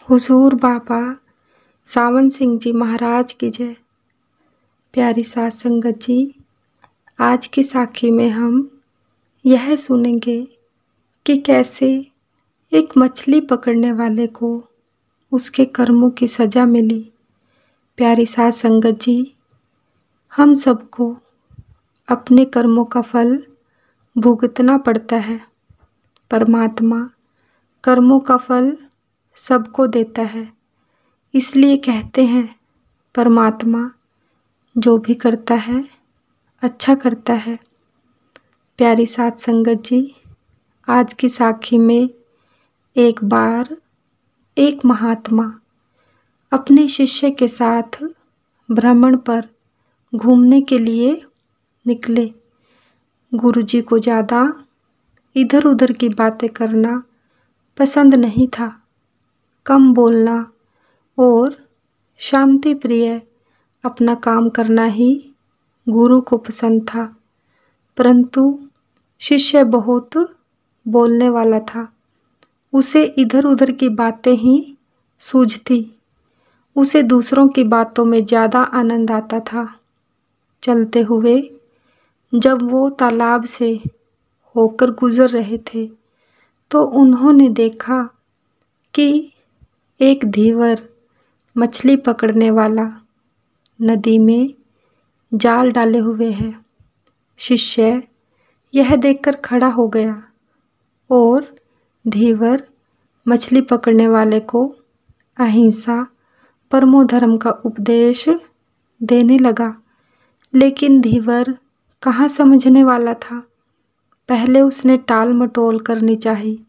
हुजूर बाबा सावन सिंह जी महाराज की जय। प्यारी साध संगत जी, आज की साखी में हम यह सुनेंगे कि कैसे एक मछली पकड़ने वाले को उसके कर्मों की सजा मिली। प्यारी साध संगत जी, हम सबको अपने कर्मों का फल भुगतना पड़ता है। परमात्मा कर्मों का फल सबको देता है, इसलिए कहते हैं परमात्मा जो भी करता है अच्छा करता है। प्यारी साध संगत जी, आज की साखी में एक बार एक महात्मा अपने शिष्य के साथ भ्रमण पर घूमने के लिए निकले। गुरुजी को ज़्यादा इधर उधर की बातें करना पसंद नहीं था। कम बोलना और शांति प्रिय अपना काम करना ही गुरु को पसंद था। परंतु शिष्य बहुत बोलने वाला था। उसे इधर उधर की बातें ही सूझती। उसे दूसरों की बातों में ज़्यादा आनंद आता था। चलते हुए जब वो तालाब से होकर गुजर रहे थे तो उन्होंने देखा कि एक धीवर मछली पकड़ने वाला नदी में जाल डाले हुए है। शिष्य यह देखकर खड़ा हो गया और धीवर मछली पकड़ने वाले को अहिंसा परमो धर्म का उपदेश देने लगा। लेकिन धीवर कहाँ समझने वाला था। पहले उसने टाल मटोल करनी चाहिए,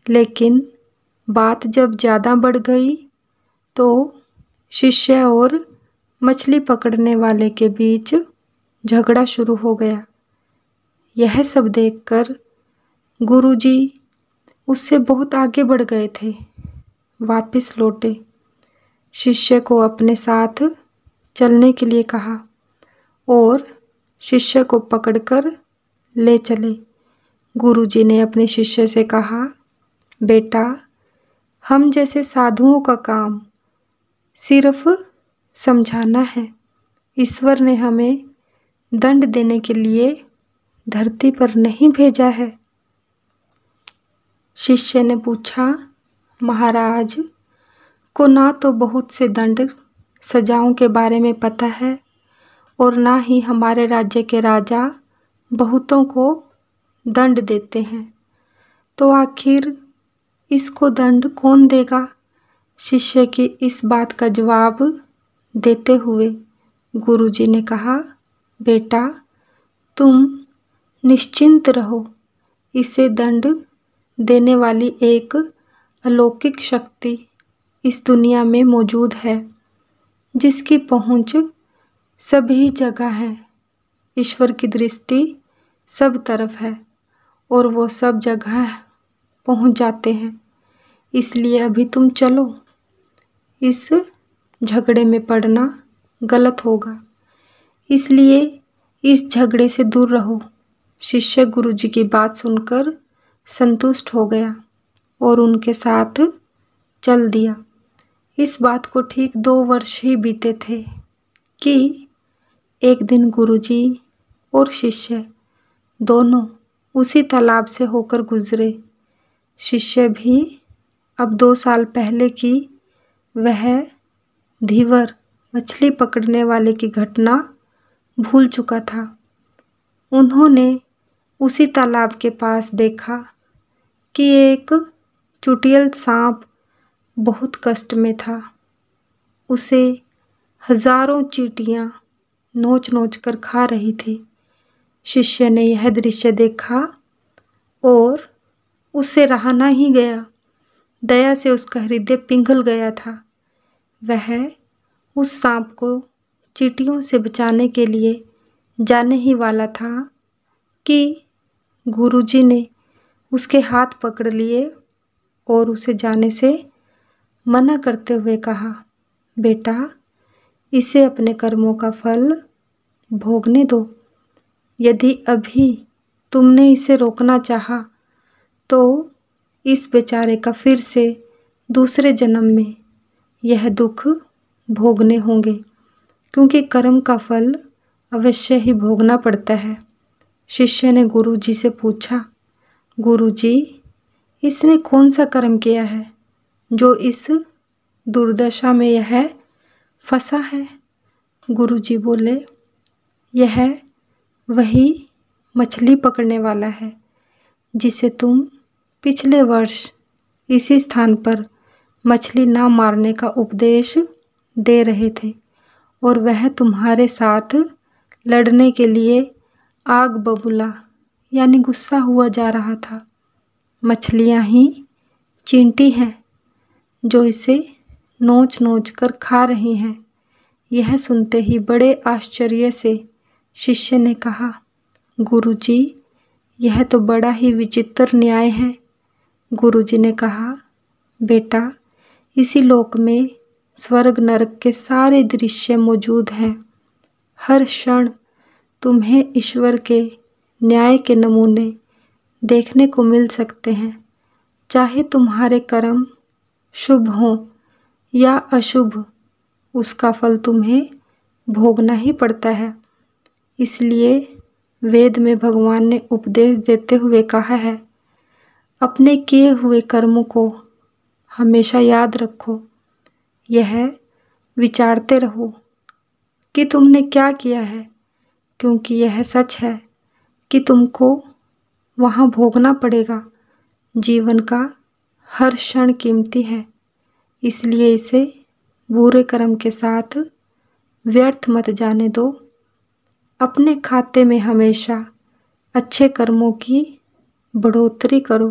लेकिन बात जब ज़्यादा बढ़ गई तो शिष्य और मछली पकड़ने वाले के बीच झगड़ा शुरू हो गया। यह सब देखकर गुरुजी उससे बहुत आगे बढ़ गए थे। वापस लौटे, शिष्य को अपने साथ चलने के लिए कहा और शिष्य को पकड़कर ले चले। गुरुजी ने अपने शिष्य से कहा, बेटा, हम जैसे साधुओं का काम सिर्फ समझाना है। ईश्वर ने हमें दंड देने के लिए धरती पर नहीं भेजा है। शिष्य ने पूछा, महाराज को ना तो बहुत से दंड सजाओं के बारे में पता है और ना ही हमारे राज्य के राजा बहुतों को दंड देते हैं, तो आखिर इसको दंड कौन देगा? शिष्य की इस बात का जवाब देते हुए गुरुजी ने कहा, बेटा, तुम निश्चिंत रहो। इसे दंड देने वाली एक अलौकिक शक्ति इस दुनिया में मौजूद है, जिसकी पहुंच सभी जगह है। ईश्वर की दृष्टि सब तरफ है और वो सब जगह पहुंच जाते हैं। इसलिए अभी तुम चलो, इस झगड़े में पड़ना गलत होगा, इसलिए इस झगड़े से दूर रहो। शिष्य गुरुजी की बात सुनकर संतुष्ट हो गया और उनके साथ चल दिया। इस बात को ठीक 2 वर्ष ही बीते थे कि एक दिन गुरुजी और शिष्य दोनों उसी तालाब से होकर गुजरे। शिष्य भी अब 2 साल पहले की वह धीवर मछली पकड़ने वाले की घटना भूल चुका था। उन्होंने उसी तालाब के पास देखा कि एक चुड़ैल सांप बहुत कष्ट में था। उसे हजारों चींटियां नोच नोच कर खा रही थी। शिष्य ने यह दृश्य देखा और उसे रहा ना ही गया। दया से उसका हृदय पिघल गया था। वह उस सांप को चींटियों से बचाने के लिए जाने ही वाला था कि गुरुजी ने उसके हाथ पकड़ लिए और उसे जाने से मना करते हुए कहा, बेटा, इसे अपने कर्मों का फल भोगने दो। यदि अभी तुमने इसे रोकना चाहा तो इस बेचारे का फिर से दूसरे जन्म में यह दुख भोगने होंगे, क्योंकि कर्म का फल अवश्य ही भोगना पड़ता है। शिष्य ने गुरु जी से पूछा, गुरु जी, इसने कौन सा कर्म किया है जो इस दुर्दशा में यह फंसा है? गुरु जी बोले, यह वही मछली पकड़ने वाला है जिसे तुम पिछले वर्ष इसी स्थान पर मछली ना मारने का उपदेश दे रहे थे, और वह तुम्हारे साथ लड़ने के लिए आग बबूला यानी गुस्सा हुआ जा रहा था। मछलियाँ ही चींटी हैं जो इसे नोच नोच कर खा रही हैं। यह सुनते ही बड़े आश्चर्य से शिष्य ने कहा, गुरु जी, यह तो बड़ा ही विचित्र न्याय है। गुरु जी ने कहा, बेटा, इसी लोक में स्वर्ग नरक के सारे दृश्य मौजूद हैं। हर क्षण तुम्हें ईश्वर के न्याय के नमूने देखने को मिल सकते हैं। चाहे तुम्हारे कर्म शुभ हों या अशुभ, उसका फल तुम्हें भोगना ही पड़ता है। इसलिए वेद में भगवान ने उपदेश देते हुए कहा है, अपने किए हुए कर्मों को हमेशा याद रखो। यह विचारते रहो कि तुमने क्या किया है, क्योंकि यह सच है कि तुमको वहाँ भोगना पड़ेगा। जीवन का हर क्षण कीमती है, इसलिए इसे बुरे कर्म के साथ व्यर्थ मत जाने दो। अपने खाते में हमेशा अच्छे कर्मों की बढ़ोतरी करो,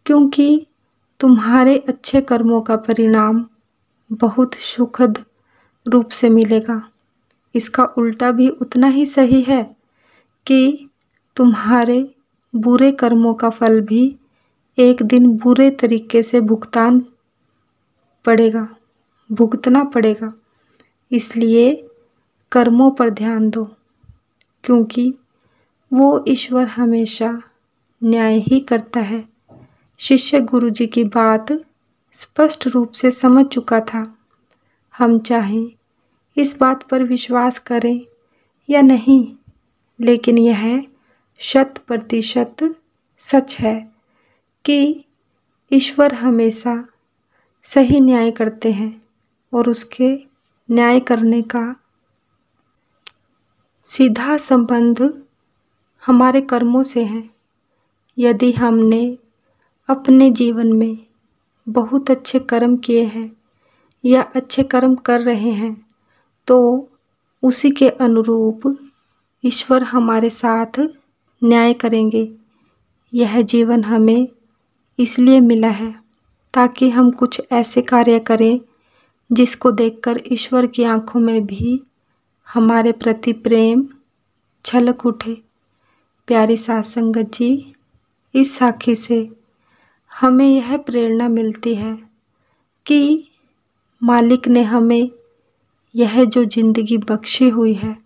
क्योंकि तुम्हारे अच्छे कर्मों का परिणाम बहुत सुखद रूप से मिलेगा। इसका उल्टा भी उतना ही सही है कि तुम्हारे बुरे कर्मों का फल भी एक दिन बुरे तरीके से भुगतना पड़ेगा। इसलिए कर्मों पर ध्यान दो, क्योंकि वो ईश्वर हमेशा न्याय ही करता है। शिष्य गुरु जी की बात स्पष्ट रूप से समझ चुका था। हम चाहें इस बात पर विश्वास करें या नहीं, लेकिन यह 100% सच है कि ईश्वर हमेशा सही न्याय करते हैं, और उसके न्याय करने का सीधा संबंध हमारे कर्मों से है। यदि हमने अपने जीवन में बहुत अच्छे कर्म किए हैं या अच्छे कर्म कर रहे हैं, तो उसी के अनुरूप ईश्वर हमारे साथ न्याय करेंगे। यह जीवन हमें इसलिए मिला है ताकि हम कुछ ऐसे कार्य करें जिसको देखकर ईश्वर की आंखों में भी हमारे प्रति प्रेम छलक उठे। प्यारी साथ संगत जी, इस साखी से हमें यह प्रेरणा मिलती है कि मालिक ने हमें यह जो ज़िंदगी बख्शी हुई है,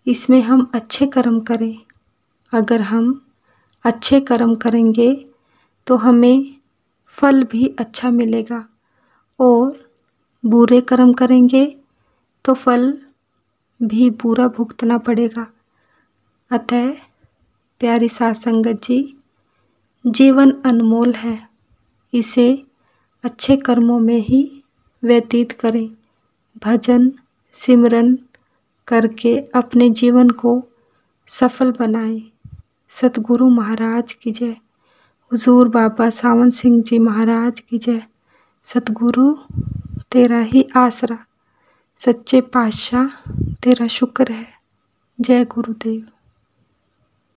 इसमें हम अच्छे कर्म करें। अगर हम अच्छे कर्म करेंगे तो हमें फल भी अच्छा मिलेगा, और बुरे कर्म करेंगे तो फल भी बुरा भुगतना पड़ेगा। अतः प्यारी साथ संगत जी, जीवन अनमोल है, इसे अच्छे कर्मों में ही व्यतीत करें। भजन सिमरन करके अपने जीवन को सफल बनाएं। सतगुरु महाराज की जय। हुजूर बाबा सावन सिंह जी महाराज की जय। सतगुरु तेरा ही आसरा, सच्चे पातशाह तेरा शुक्र है। जय गुरुदेव।